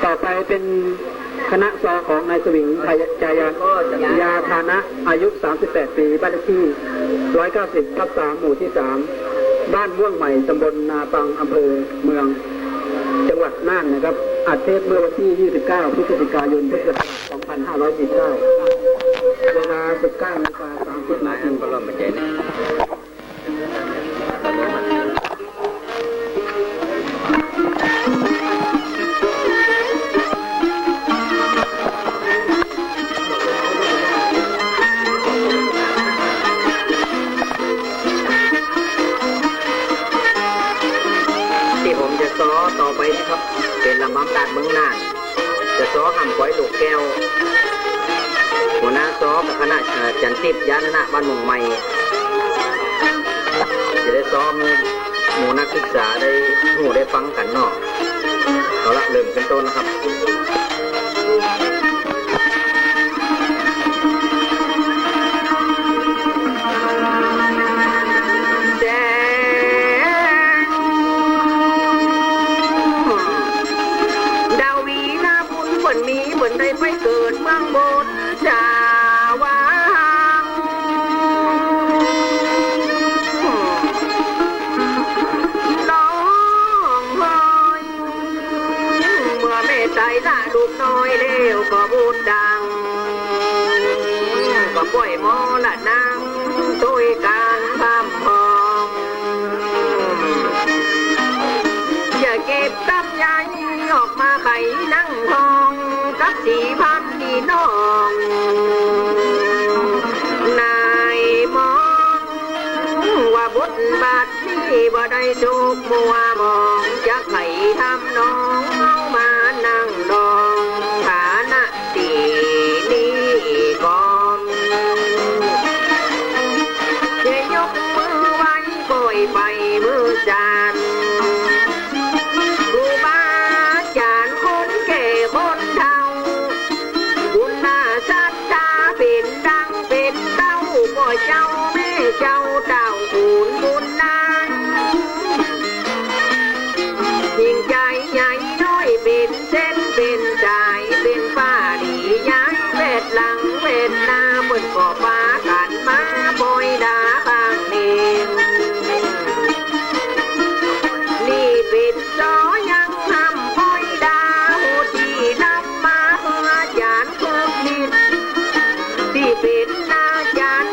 ต่อไปเป็นคณะซอของนายสวิงจายาธานะอายุ38 ปีบ้านเลขที่190/3หมู่ที่3บ้านม่วงใหม่ตำบลนาปังอำเภอเมืองจังหวัดน่านนะครับอัดเทปเมื่อวันที่29พฤศจิกายนพุทธศักราช2549เวลา 19:30 น.ต่อไปนะครับเป็นลำน้ำตาลเมืองน่านจะซ้อหำก้อยลูกแก้วหัวหน้าซ้อกับคณะจันทิพย์ยานนะบ้านเมืองใหม่จะได้ซ้อมหมู่นักศึกษาได้หูได้ฟังกันเนาะเอาละเริ่มเป็นต้นนะครับได้ไปเกิดเมืองบนจาวางน้องพลอยเมื่อแม่ใจละลูกน้อยเร็วก็บูดดังก็ป่วยมอละนางด้วยการพำพองอย่าเก็บตั้มใหญ่ออกมาไข่นั่งทองกับ4,000พี่น้องนายมองว่าบทบาทนี้บ่ได้สุกมัวมองจะไข่ทำน้องเอามานั่งดองฐานะดีนี้ก่อนจะยกมือไว้ปล่อยไปมือจานเจ้าแม่เจ้าเต่าบุญบุญนานยิ่งใจใหญ่น้อยเป็นเส้นเป็นใจเป็นฝ้าดีย้ายเวทหลังเวทหน้าบนก่อฟ้ากันมาปล่อยดาบางเนงนี่เป็นซอยังทำปล่อยดาหูที่นำมาเพื่อจานเพิ่มนิดที่เป็นนาจาน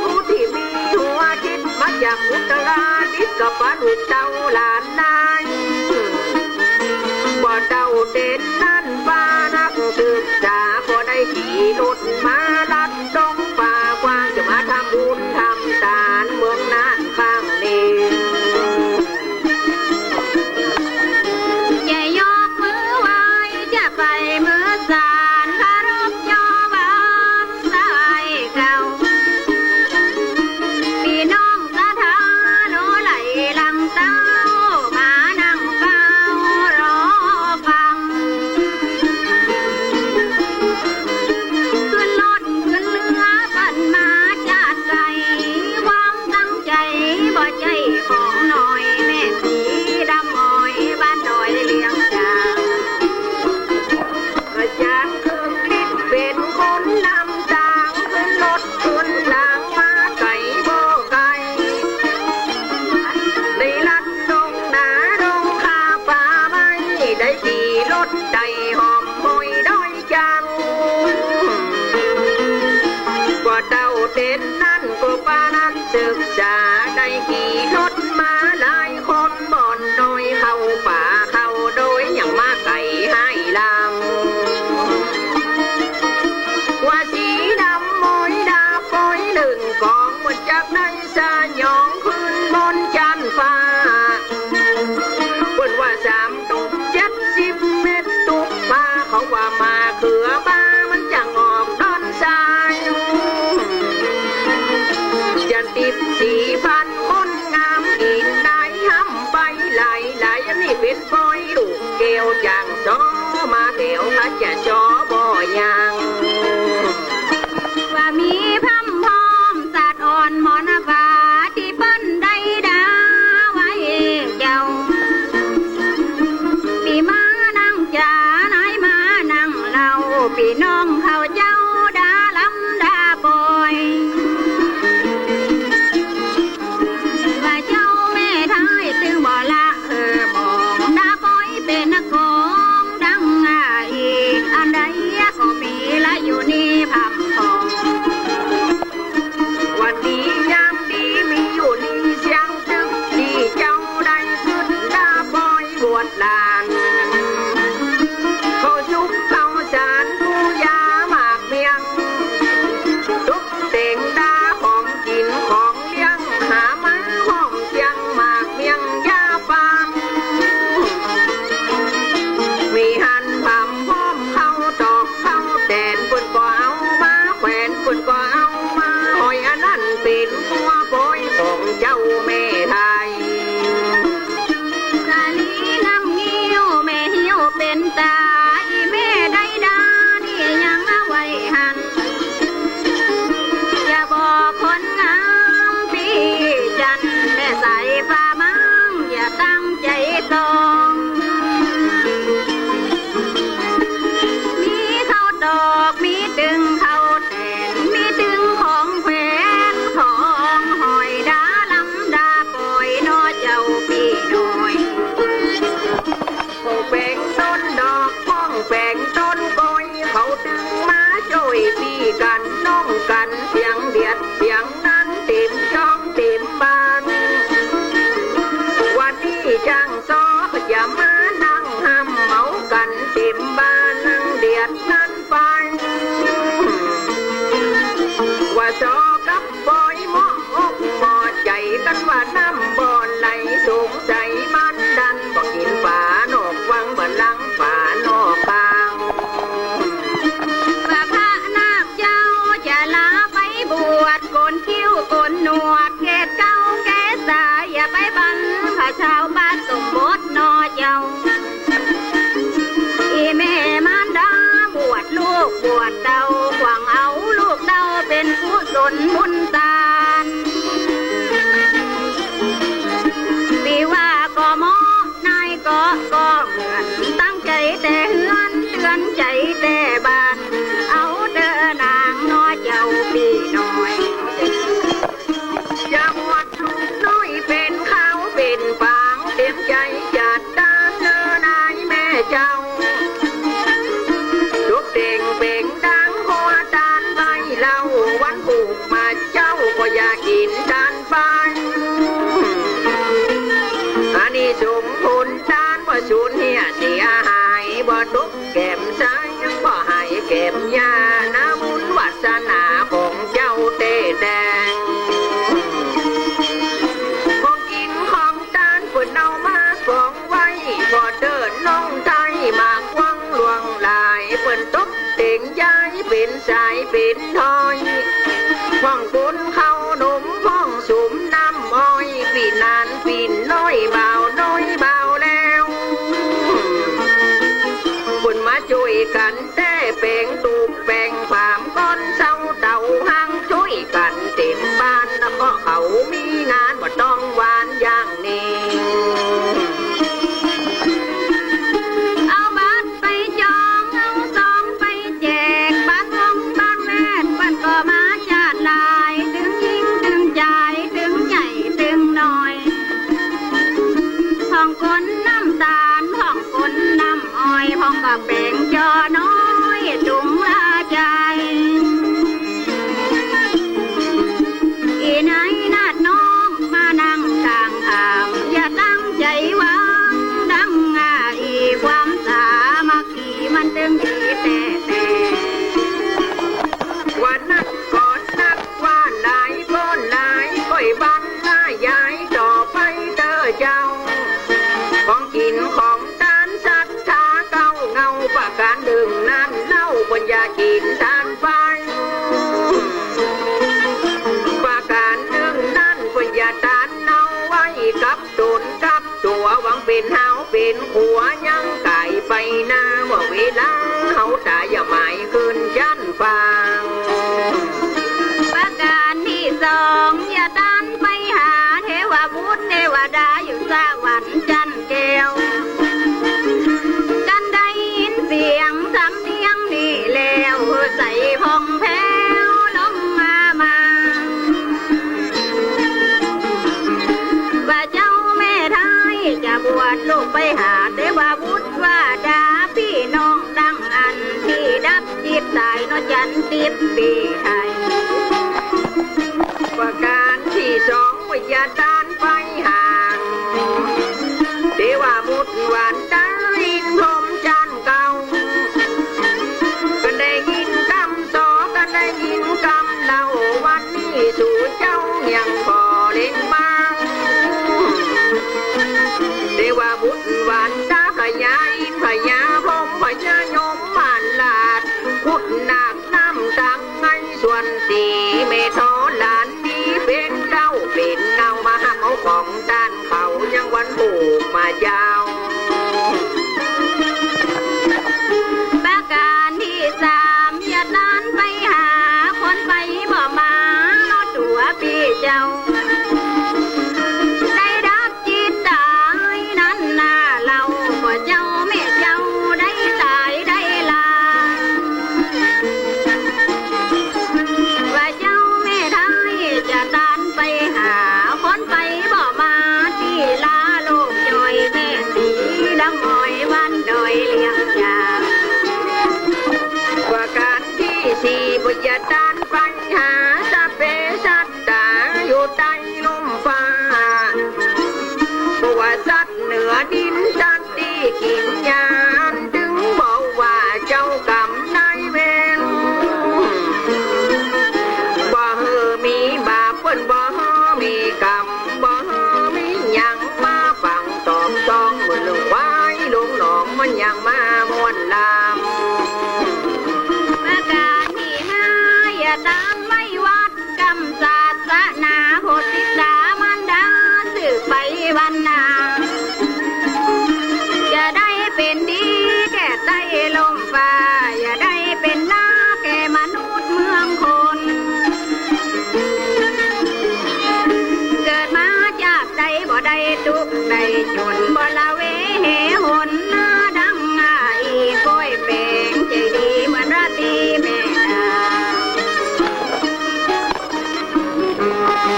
อยากมุตลาดิกับปาดุเต้าหลานนายบ่เต้าเด่นนั่นฟ้านักศึกษาก็ได้ขี่รถมาลัดดงป่ากว้างจะมาทำบุญทำทานเมืองน่านข้างนี้จะยกมือไหว้จะไปมือสานคารพยอวางสายเก่าพี่น้องลังเต้ามานั่งเฝ้ารอฟังขึ้นรถขึ้นเรือปั่นมาจัดไก่ความตั้งใจบ่ใจของหน่อยแม่สีดำอ้อยบ้านดอยเลี้ยงจางอาจารย์คือฤทธิ์เป็นคนนำจางขึ้นรถขึ้นหลังมาไก่โบไก่ได้ขี่รถใจหอมหอยด้อยจังกว่าเต้าเด่นนั่นก็ปานักศึกษาได้ขี่รถมาหลายคนบ่อนน้อยเข้าป่าเข้าโดยอย่างมาไก่ให้ลำว่าสีดำมอยดาปอยหนึ่งกองหมดจากในสายองขึ้นบนจันฟ้าบนว่า3 ตุก70 เม็ดตุกปลาเขาว่ามาเขือบ้ามันจะงอกด้อนทรายจันติด4,000 คนงามอีกได้ห้ำไปหลายอันนี้เป็นปอยลูกเกลียวจางซอมาเตียวพระจะชอบ่อยางว่ามีพร่ำพร้อมสัตว์อ่อนหมอนฟ้าที่เปิ้นได้ดาไว้เจ้าปีมานั่งจานายมา เป็นตาอีแม่ได้ดานี่ยังเอาไว้หันอย่าบอกคนงามพี่จันแม่ใส่ฟ้ามังอย่าตั้งใจตองมีข้าวดอกมีดึงข้าวแทนมีดึงของแขวนของหอยดาลำดาปล่อยนอเจ้าพี่น้อย พงแปงต้นดอกพ้องแปงต้นก้อยเขาดึงมาช่วยพี่กันน้องกันเสียงเดียดเสียงนั้นเต็มช่องเต็มบ้านวันนี้จ้างซออย่ามานั่งห้ำเมากันเต็มบ้านนั่งเดียดนั้นไปว่าซอกับบอยหม้ออกหม้อใจกันว่าน้ำบอนไหลสงสัยมันดันบอกกินฝานอกวังบันลังฝานอกบาง ว่าพระนาคเจ้าจะลาไปบวชโกนคิ้วโกนหนวดเกศเก้าแก่สายอย่าไปบันพระชาวบ้านสมบทนอเจ้าอีแม่มารดาบวชลูกบวชเต้าหวังเอาลูกเต้าเป็นผู้สนบุญตานปีว่าก็หมอนายก็เหมือนตั้งใจแต่เฮือนเตือนใจแต่บ้านเอาเดินนางน้อยเจ้าพี่น้อย อย่าหมดลูกน้อยเป็นข้าวเป็นฟางเต็มใจจัดตามเนื้อนายแม่เจ้าทุกเต่งเป่งดังหัวตานใบเหล่าวันผูกมาเจ้าก็อยากกินทานไปอันนี้สมผลทานว่าสูญเหียเสียหายบ่ทุกแก้มซ้ายยังบ่ให้แก้มยานาบุญวาสนาของเจ้าเต้แดงของกินของทานเพิ่นเอามาของไว้พอเดินน้องไทยมากวังหลวงลายเพิ่นตกเต่งย้ายเป็นสายเป็นทอยพ่องปุนเข้าหนุ่มพ่องสุมน้ำอ้อยปีนานปีนน้อยเบาน้อยเบาแล้วบุญมาช่วยกันแต่แปลงตูกแปลงความก้อนเศร้าเต่าหังช่วยกันเต็มบ้านแล้วก็เขามีงานว่าต้องหวานอย่างนี้ เอาบัตรไปจองเอาซองไปแจกบ้านวงบ้านแม่บ้านก็มาจาดลายถึงยิงถึงใจถึงใหญ่ถึงน้อยห้องคนน้ำตาลห้องคนน้ำอ้อยห้องกระเปงจอน้อยจุงลาใจอีไหนนาดน้องมานั่งทางถามอย่าตั้งใจหวังดังอีความสามัคคีมันตึงดีแต่ วันนั้นก่อนนักว่าหลายก้อนหลายก้อยบันหน้ายายต่อไปเด้อเจ้าของกินของทานศรัทธาเก้าเงาประการดื่มนั้นเล่าปัญญากินทานไปประการหนึ่งนั้นปัญญาทานเอาไว้กับตนกับตัวหวังเป็นเฮาเป็นขัวยังไก่ไปหน้าว่าเวลาเฮาตายอย่าหมายคืนยันฟัง ประการที่สองอย่าดันไปหาเทวบุตรเทวดาอยู่สวรรค์จันแก้วกันได้ยินเสียงสำเนียงนี่แล้วใส่พองแผ้วลงมาว่าเจ้าแม่ไทยจะบวชลูกไปหาเทวบุตรว่าดาพี่น้องดังอันที่ดับจิตตายเนอจันติดปีไทย ประการที่สองวิญญาณด้านไปห่างเทวาบุตรหวานดารินพรหมจันทร์เก่ากันได้ยินคำสอกันได้ยินคำเล่าวันนี้สู่เจ้ายังพอเล่นบ้างเทวาบุตรหวานดาพญาอินพญาพรหมพญายมมานลาดพุทธนาคน้ำตังไงส่วนสีเมทอลานนี้เป็นเก้าเป็นเงามาหักเอาของด้านเขายังวันผูกมายาว ม่วนลำ ประกาศที่ห้าอย่าตามไม่วัดกำศาสนาโพธิสามันดาสืบไปวันนาอย่าได้เป็นดีแก่ใต้ลมฟ้าอย่าได้เป็นหน้าแก่มนุษย์เมืองคนเกิดมาจากใจบ่ได้ทุกข์ได้จนบ่ละเวเหหนหน้าดังง่ายก้อยแปลงใจดีเหมือนราตรีแม่ดา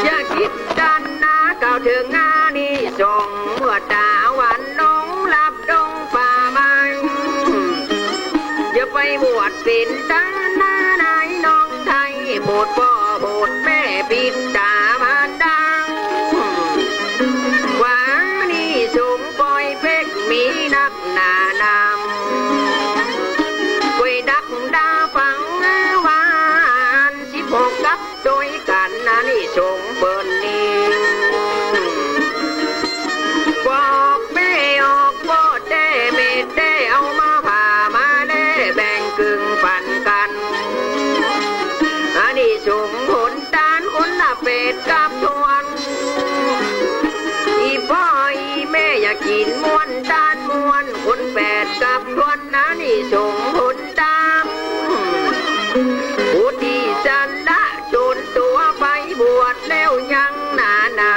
อย่าคิดดันนะก้าวถึงงานนี้ส่งเมื่อตาวันลงลับดงป่าไม้อย่าไปบวชเป็นตาหน้านายน้องไทยโบสถ์พ่อโบสถ์แม่ปิดตาบ้านดังว่านี่สูงปล่อยเพกมีนักหนานำไว้ดักดาฟังวาน16กับโดยกันนะนี่สูงเปิ้นนี้บอกแม่ออกพ่อแด้เม็ดแด้เอามาผ่ามาแด้แบ่งกึ่งปันกันอันนี้สูงผลตานคนละเป็ดกับทวนอีพ่ออีแม่อยากกินม้วนตานม้วนคนแปดกับทวนนะนี่สูงผลตามผู้ที่จันละจนตัวไปบวชแล้วยังหนานำ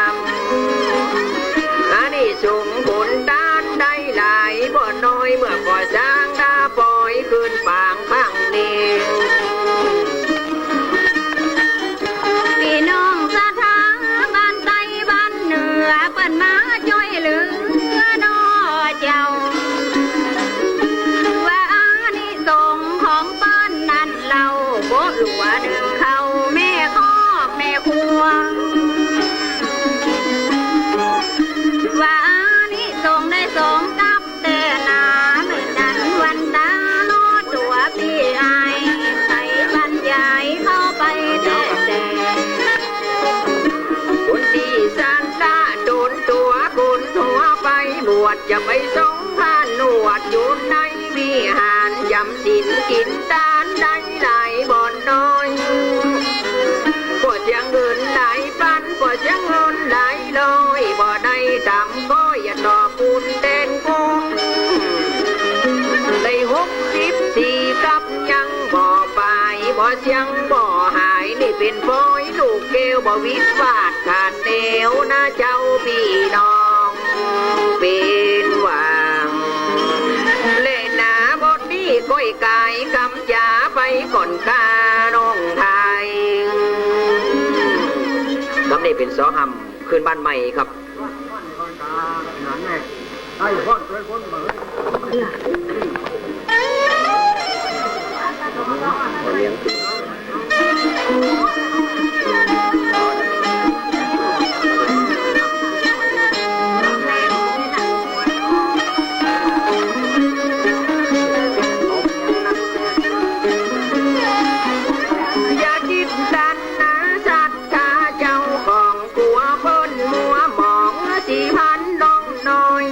อันนี้สูงผลตานได้หลายบ่น้อยเมื่อก่อสร้างดาปล่อยขึ้นปางพังนี้ พี่น้องสถาบ้านใต้บ้านเหนือเปิ้นมาช่วยเหลือน้อเจ้าว่าอานิสงส์ของเปิ้นนั้นเราโบหลัวดึงเขาแม่คอกแม่ครัวว่าอานิสงส์ได้สมกับแต่นาเหมือนนั้นวันตาโลดตัวพี่ไอไปบรรยายเข้าไปแต่แต่ คนที่สันละโดนตัวคนหัวไปบวชจะไปสงพานหนวดอยู่ในวิหารจำศีลกินทานได้หลายบ่อนน้อยปวดยังเงินหลายปันปวดยังเงินหลายลอยบ่ได้ดำก็อย่าต่อปุนเต้นกุ้งได้64กับยังบ่ไปบ่เสียงบ่หายนี่เป็นปอยลูกเกลบ่วิวาดขาดเดียวนะเจ้าพี่น้องเป็นหวังเล่นหนาบทนี้ก้อยกายกำจาไปก่อนข้าน้องไทยคำนี้เป็นสอหำขึ้นบ้านใหม่ครับ อย่าคิดดันนะศรัทธาเจ้าของกลัวเพิ่นมัวหมองสิพันน้องน้อย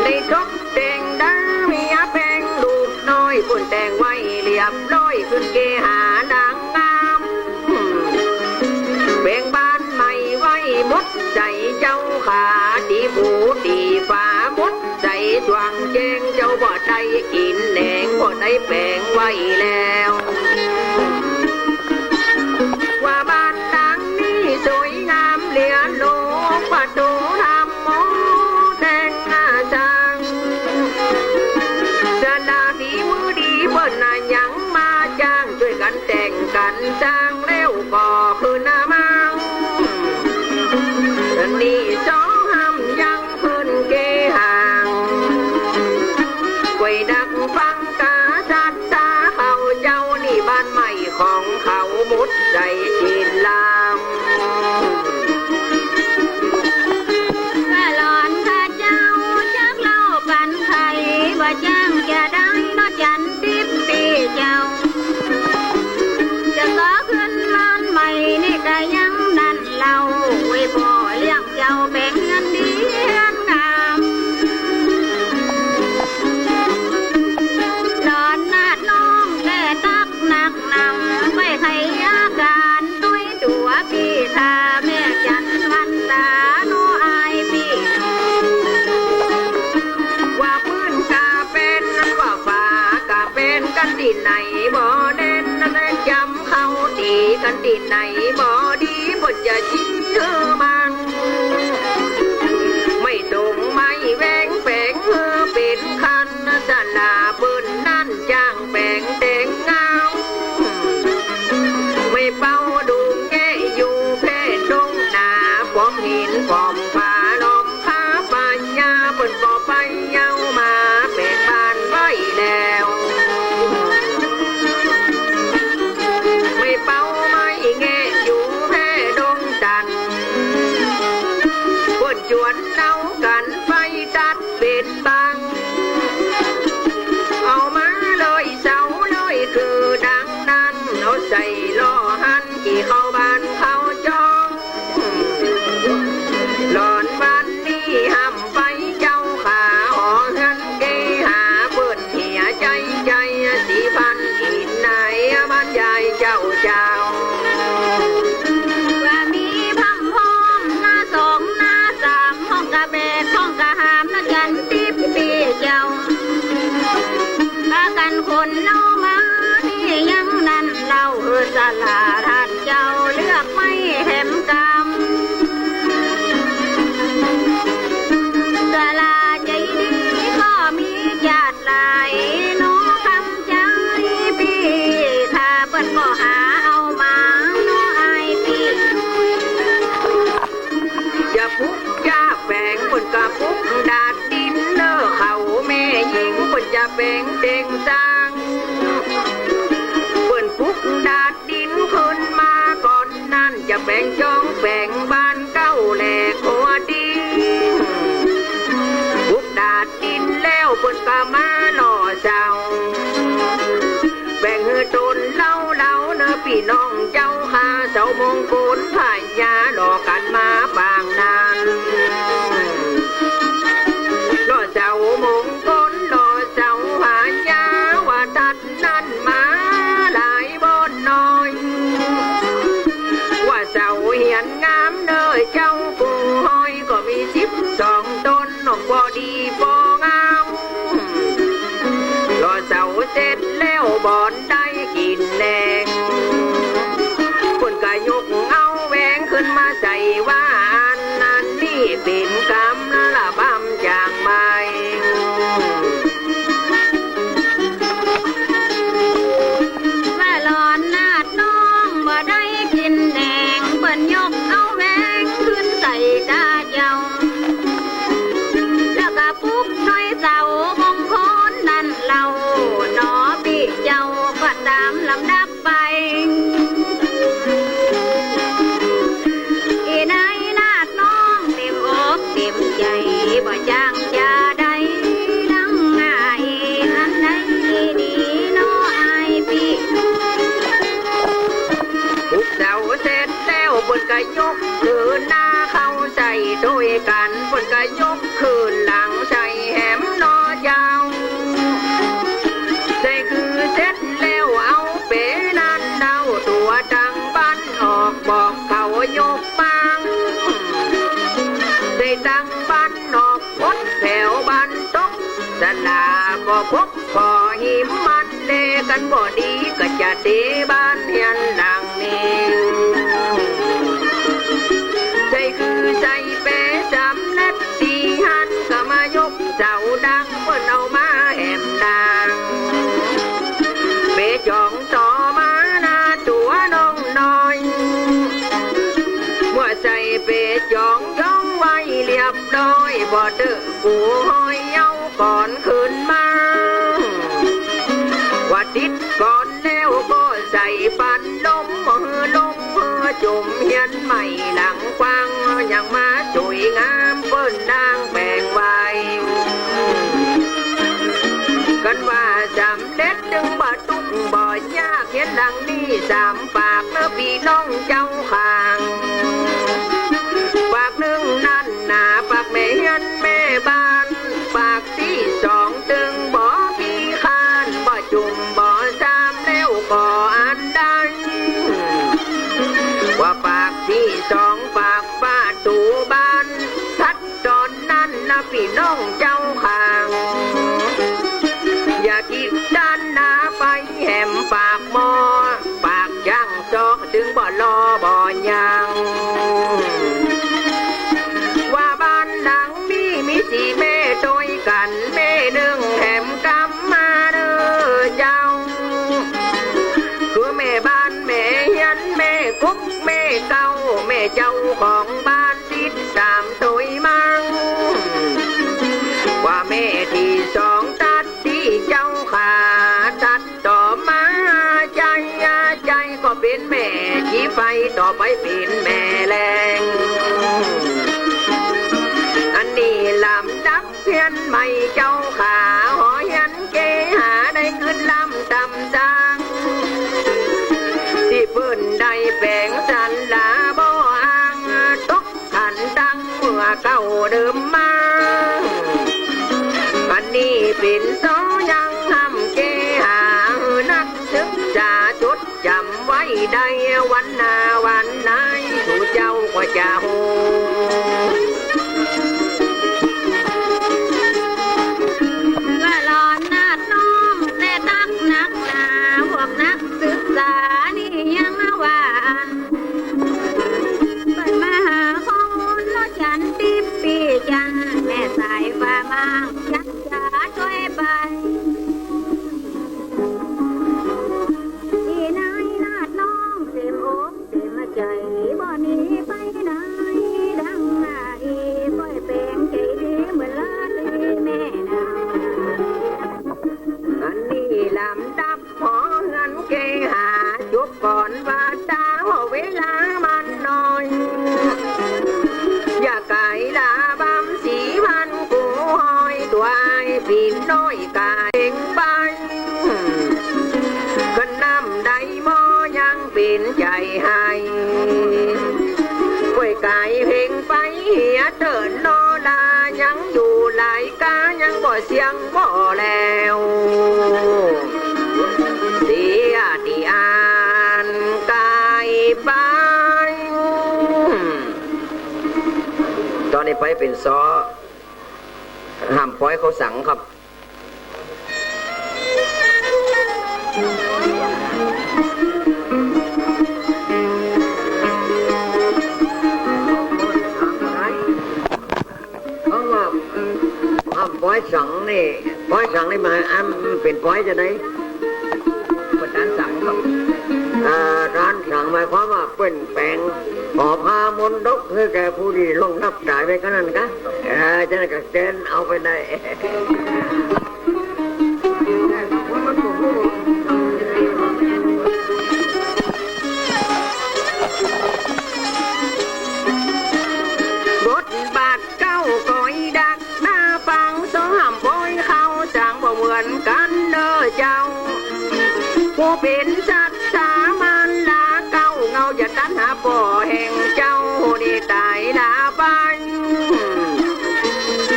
ในทบแต่งดาเมียแพงลูกน้อยปุ่นแต่งไว้เรียบร้อยขึ้นเกหาดังงามแบ่งบ้านใหม่ไว้หมดใจเจ้าขาดีผูดีฟ้ามดใจสว่างแจ้งเจ้าบ่ได้กินแหนงบ่ได้แปลงไว้แล้วว่าบ้านหลังนี้สวยงามเหลือโลกประตูทำโมแต่งหน้าจังจะนาฝีมือดีเพิ่นน่ะยังมาจ้างช่วยกันแต่งกันจ้างแล้วก็คือหน้ามังนี่สองหำยังขึ้นเกห่างไว้ดักฟังกาจัดตาเขาเจ้านี่บ้านใหม่ของเขามุดใจจีนลาม ว่าหลอนข้าเจ้าจักเล่าปันไขว่าจ้างจะได้นอจันติบปีเจ้าจะก็ขึ้นล้านใหม่นี่ก็ยังนั่นเล่าไว้บ่เลี้ยงเจ้าแบ่งเงินดีเงินงาม กันที่ไหนบ่เด่นนั่นจำเขาตีกันที่ไหนบ่ดีบ่จะยิ้มเธอมันไม่ตรงไม่แหวงแฝงเธอเป็นคันสลาปืนนั่นจ้างแปงแดงเงาไม่เป้าดูแง่อยู่แพ่ตรงหน้าป้อมหินป้อมผาลมขาปัญญาเปิดบ่อไปเย้ามาเป็นบ้านไว้แล้วไม่เป้าไม่แง่อยู่แพ่ดงจันเปิดจวนเล่ากันไฟตัดเป็นบางเอามาเลยเสาเลยคือดังนั้นเอาใส่ล้อหันกี่เข้าบ้านเข้าจองหลอนบ้านนี้ห้ามไปเจ้าขาหอหันเกหาเปิดเหียใจใจสีพันอินไหนบ้านใหญ่เจ้าเจ้าว่ามีพัมพร้อมหน้าสองหน้าสามห้องกะเบดห้องกะหามนักกันติบปีเจ้าพากันคนเล่ามาที่ยังนั่นเล่าสลาทัดเจ้าเลือกไม่แหมกรรมสลาใจดีก็มีญาติหลายน้องคำใจพี่ถ้าเปิ้นก็หาเอามาน้องอายพี่ อย่าพุกอย่าแฝงบนกระปุกดาดดินเนอเขาแม่หญิงบนจะแบ่งเด้งสร้างเปิ่นพุกดาดดินขึ้นมาก่อนนั่นจะแบ่งจองแบ่งบ้านเก้าแหลกหัวดีพุกดาดดินแล้วเปิ่นก็มาหล่อเจ้าแบ่งเฮือตนเล่าเนอพี่น้องเจ้าข้าเจ้ามงคลพายาหลอกกันมาบางนานหล่อเจ้ามงคลหล่อเจ้าพายาว่าทัดนั่นมาหลายบนน้อยว่าเจ้าเหียนงามเนยเจ้ากูห้อยก็มี12 ต้นนกบ่ดีบ่งามหล่อเจ้าเสร็จแล้วบ่อนได้กินแดงคนก็ยกเอาแหวงขึ้นมาใส่ว่าอันนั้นนี่เป็นกรรมละบำจางไม้ว่าหลอนนาดน้องบ่ได้กินแดงเปิ้นยกเอาแหวงขึ้นใส่ตาเจ้าแล้วก็ปุ๊บน้อยเจ้ามงคลนั่นเราหนอพี่เจ้าก็ตามลำดับไปอีนายนาดน้องเต็มอกเต็มใจบ่จ้างจะได้ดังง่ายอันไหนดีน้ออายพี่ พุกเจ้าเสร็จแล้วบนก็ยกคืนหน้าเข้าใส่ด้วยกันบนก็ยกคืนหลังใส่แหมนอยาวใส่คือเสร็จแล้วเอาเป๋นั่นเดาตัวดังบ้านออกบอกเขายกบังใส่ดังบ้านออกพดแถวบ้านตกสลาก็พบพอหิมมันเลกันบ่ดีก็จะเดบ้านเฮียนหลังนี้ใส่คือใส่เป๋สำเร็จดีหันก็มายกเจ้าดังเพิ่นเอามาแหมดังเป๋จองต่อมาหน้าตัวน้องน้อยเมื่อใส่เป๋จองย่องไว้เรียบร้อยบ่เด้อกูห้อยเย้าก่อนขึ้นมาว่าติดก่อนแล้วก็ใส่ปันลมจุ่มเฮียนใหม่หลังกว้างยังมาจุยงามเปิ้นนางแบ่งไว้กันว่าจำเด็ดจึงบ่ตุ้งบ่ยากเห็นหลังนี้3 ปากเมื่อพี่น้องเจ้าข้างปากหนึ่งนั่นหนาปากแม่เฮียนแม่บ้านปากที่2ตึงบ่พี่คานบ่จุ่มบ่3แล้วก็อันใดว่าปากที่2ปากป้าตูบ้านทัดตอนนั้นนะพี่น้องเจ้าข้างอย่าคิดด้านหน้าไป ปีนแม่แรงอันนี้ลำดับเพียนไม่เจ้าขาหอยันเกหาได้ขึ้นลำตำจางที่พื้นได้แปลงสันลาบ่อ้างตกขันดังเมื่อเก่าเดิมมาอันนี้เป็นโซยังทำเกหานักศึกษาจดจำไว้ได้วันหน้าวันไหนสู่เจ้าก็จะหู ว่าหลอนนาดน้องแต่ตักนักหนาพวกนักศึกษานี่ยังหวานเปิดมาหาข้อมูลแล้วฉันติบปีจันแม่สายฟ้ามายักจ๋าช่วยไปที่นายนาดน้องเต็มอกเต็มใจบ่หนีไปไหนดังหน้าอีค่อยเป็นใจดีเหมือนลาดีแม่นา อันนี้ลำดับพอเงินเกหาจุบก่อนว่าตาเวลามันน้อย อย่าไก่ลาบำสีพันกูหอยตัวไอ้ปีนน้อยกาเองไปก็นำได้มอยังเป็นใจให้กล้วยไก่เพลงไปเหียเดินนอลายังอยู่หลายกายังบ่เสียงบ่แล้วเสียที่อ่านกายไปตอนนี้ไปเป็นซอห้ามปล่อยเขาสั่งครับเขาว่าห้ามปล่อยสั่งนี่ปล่อยสั่งนี่มาเป็นปล่อยจะได้ประธานสั่งครับร้านสั่งหมายความว่าเป็นแปลงขอพามนดกคือแกผู้ดีลงนับจ่ายไปกันนั่นกะจะได้กเกณฑ์เอาไปได้บทบาทเก้าก้อยดักหน้าฟังสองห้ามปล่อยเขาสั่งบ่เหมือนกันเด้อเจ้าผู้เป็นสัตว์สามัญลาเก้าเงาจะตันหาป่อแห่งเจ้านี่ตายลาบัน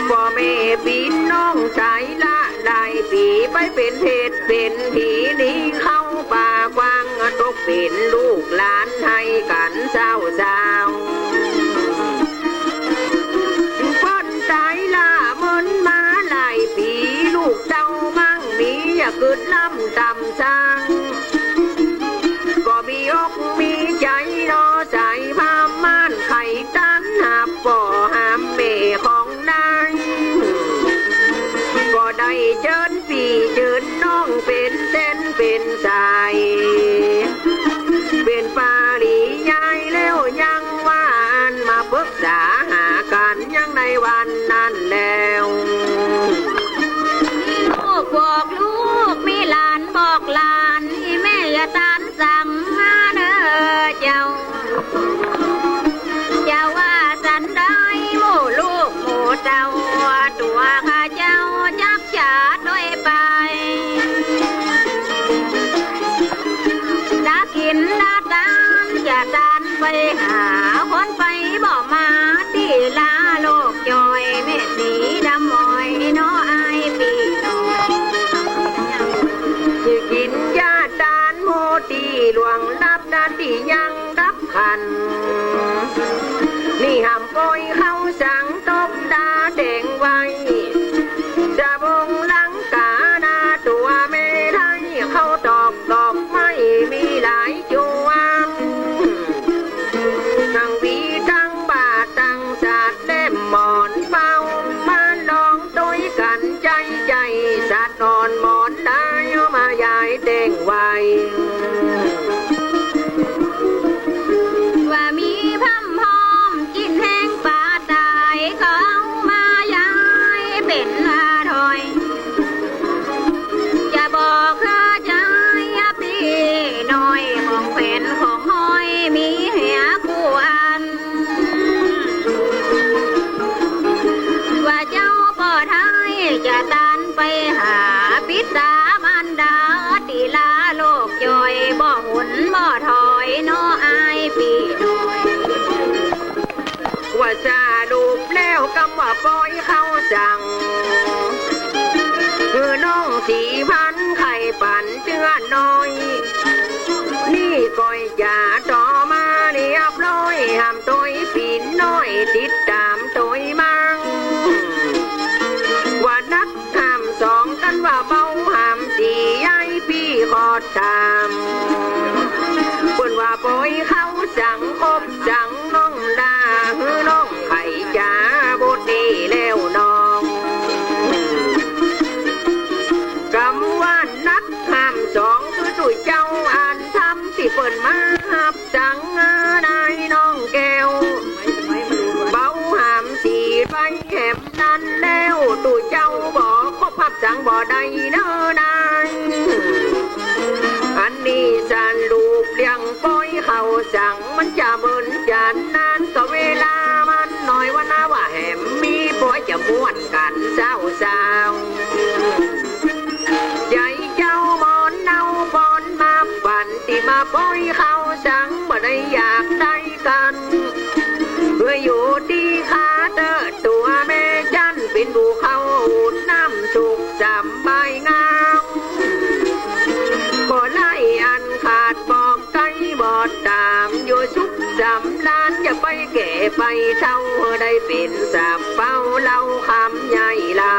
บ่แม่ปีน้องใจละลายปีไปเป็นเพศเป็นผีนี้เข้าป่ากว้างตกเป็นลูกหลานให้กันเศร้าเศร้าป้นตายละมันมาหลายปีลูกเจ้ามั่งมีอย่าเกิดล้ำตำสร้างก็มีอกมีใจรอใจพามม่านไข่ตันหาป่อหามเมของนายก็ได้เชิญปีเชิญน้องเป็นเส้นเป็นสายเป็นปาลียายแล้วยังวานมาปรึกษาหากันยังในวันนั้นแล้ว ลูกบอกลูกมีหลานบอกหลานที่แม่อย่าตานสั่งมาเด้อเจ้าอย่าว่าสันได้หมู่ลูกหมู่เจ้าตัวข้าเจ้าจักฉาด้วยไปดากินดาตานจะตานไปหาคนไปบอกมาที่ลาโลกจอยแม่สีดำมอยน้ออายปีน้อย ที่กินยาดานโมตีหลวงรับนาที่ยังรับขันนี่ห้ามปล่อยเขาสั่งตบตาแดงไว้จะบงหลังกาหน้าตัวเมทัยเขาตอกดอกไม่มีหลายจวนทั้งวีทั้งบาททั้งศาสตร์เล่มหมอนเฝ้ามาลองตัวกันใจใจสัตว์นอนหมอนได้มายายเด้งไว้ ว่ามีพัมหอมกินแห้งป่าตายเขามายายเป็นอาถอยจะบอกข้าใจพี่น้อยของแผ่นของห้อยมีเหียค นออายพี่น้อย ว่าสารูปแล้วคำว่าปล่อยเขาสั่งคือน้องสีพันไข่ปั่นเจือน้อย นี่ก้อยจ่าต่อมาเรียบร้อยห้ามตัวปีนน้อยติดตามตัวมังว่านักห้ามสองกันว่าเบาห้ามสีไอ้พี่ขอตามคนว่าปล่อยเขาสั่งคบสั่งน้องลาฮือน้องไข่จ่าบดดีแล้วน้องกำว่านักห้ามสองคือตุยเจ้าอ่านทำที่เปิ่นมาหับสั่งนายน้องแก้วเบาห้ามสีไปแหมนั้นแล้วตุยเจ้าบอกคบพับสั่งบ่ได้เน้อนายอันนี้สันรูปเลี้ยงปล่อยเขาสั่งมันจะเบิ่นจานนานก็เวลามันหน่อยว่านะว่าแหมมีปล่อยจะม้วนกันเศร้าเศร้าใจเจ้าบอนเนาบอนมาปั่นที่มาปล่อยเขาสั่งบ่ได้อยากได้กันเพื่ออยู่ดีขาเตอตัวแม่จันเป็นภูเขาอุ่นน้ำสุกสบายงามบ่ไล่อันขาดบอกใจบอดตามอยู่สุขสำลานจะไปแก่ไปเท่าได้เป็นสาบเป้าเล่าคำใหญ่ลำ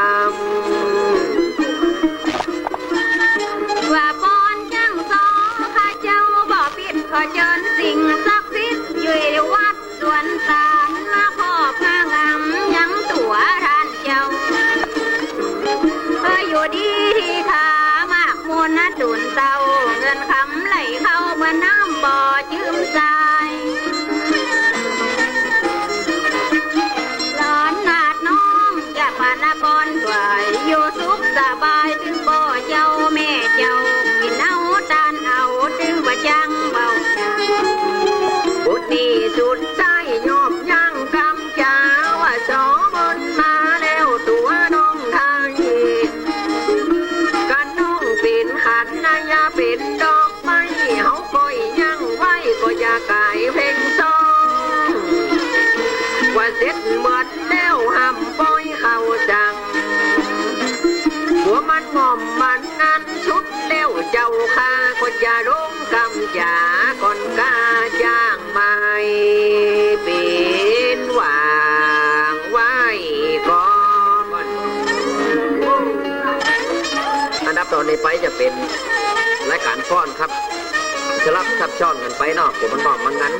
ว่าปอนจังสองข้าเจ้าบ่ปิดขอเชิญสิ่งศักดิ์สิทธิ์อยู่วัดสวนตาลมาขอบพางามยังตัวท่านเจ้าอยู่ดีที่ขามากมูลนะตุนเตาเงินคำไหลเข้าเมื่อน้ำบ่อจืมใจหลอนนาดน้องอย่าปานกรถวายอยู่สุขสบายถึงบ่อเจ้าแม่เจ้ากินเอาตานเอาถึงว่าจังเบาบุตรนี่สุดใจยอบย่างกำจาว่าสองบนมาแล้วตัวน้องไทยกันน้องเป็นขันนายาเป็นดอกไม้เฮาก้อยย่างไว้ก็อย่ากายเพ่งซองว่าเสร็จหมดแล้วห้ามปล่อยเขาจังหัวมันงอมมันนั้นชุดแล้วเจ้าข้าก็จะร้องกำจาก่อนกาจ้างไม่เป็นวางไว้ก่อนอันดับต่อในไปจะเป็นรายการฟ้อนครับจะรับทับช่อนกันไปเนาะผมมันบอกมันงั้น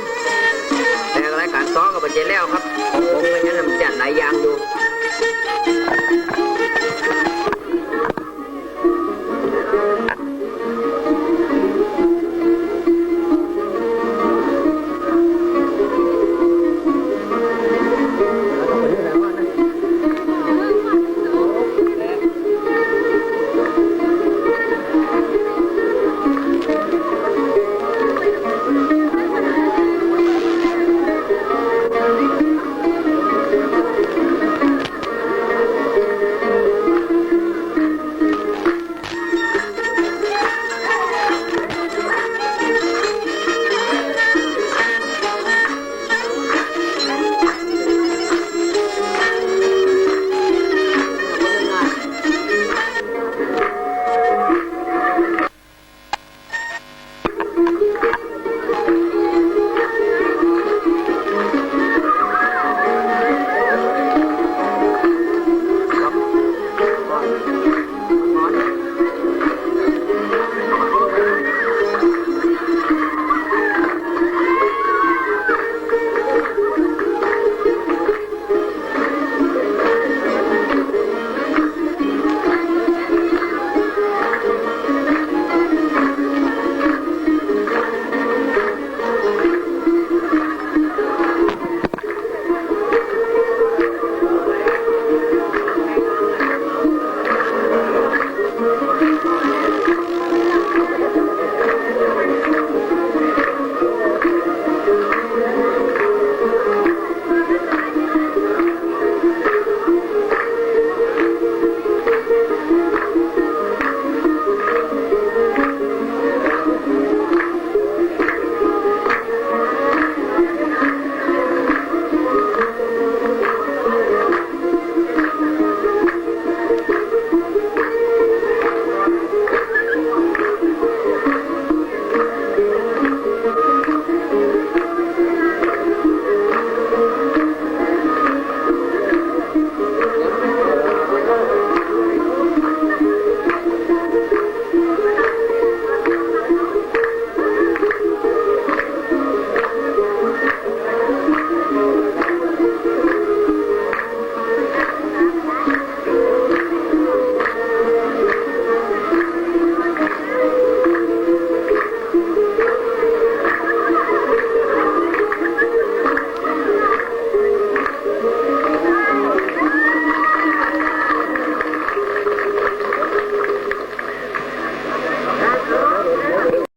แต่รายการซ้อก็เป็นใจแล้วครับผมก็ยังทำจัดหลายอย่างอยู่